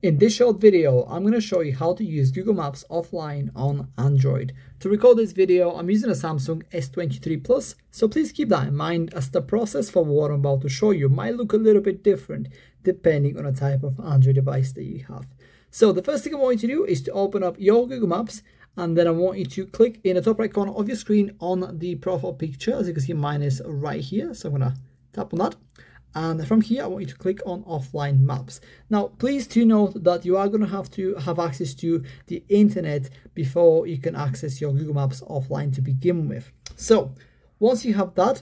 In this short video, I'm going to show you how to use Google Maps offline on Android. To record this video, I'm using a Samsung S23 Plus, so please keep that in mind as the process for what I'm about to show you might look a little bit different depending on the type of Android device that you have. So the first thing I want you to do is to open up your Google Maps, and then I want you to click in the top right corner of your screen on the profile picture. As you can see, mine is right here, so I'm going to tap on that. And from here, I want you to click on offline maps. Now, please do note that you are going to have access to the internet before you can access your Google Maps offline to begin with. So once you have that,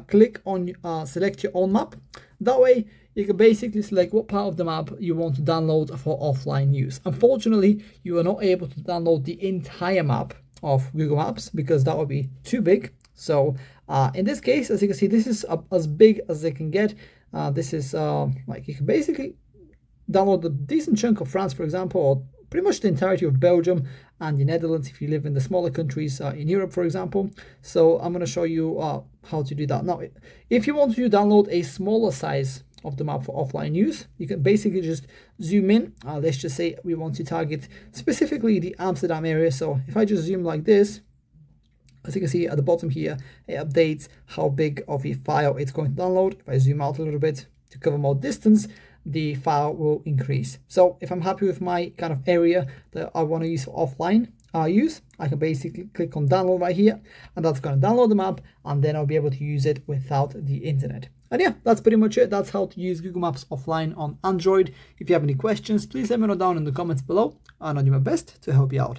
click on select your own map. That way, you can basically select what part of the map you want to download for offline use. Unfortunately, you are not able to download the entire map of Google Maps because that would be too big. So in this case, as you can see, this is as big as they can get. This is like you can basically download a decent chunk of France, for example, or pretty much the entirety of Belgium and the Netherlands if you live in the smaller countries in Europe, for example. So I'm going to show you how to do that. Now, if you want to download a smaller size of the map for offline use, you can basically just zoom in. Let's just say we want to target specifically the Amsterdam area. So if I just zoom like this, as you can see at the bottom here, it updates how big of a file it's going to download. If I zoom out a little bit to cover more distance, the file will increase. So if I'm happy with my kind of area that I want to use for offline use, I can basically click on download right here, and that's going to download the map, and then I'll be able to use it without the internet. And yeah, that's pretty much it. That's how to use Google Maps offline on Android. If you have any questions, please let me know down in the comments below, and I'll do my best to help you out.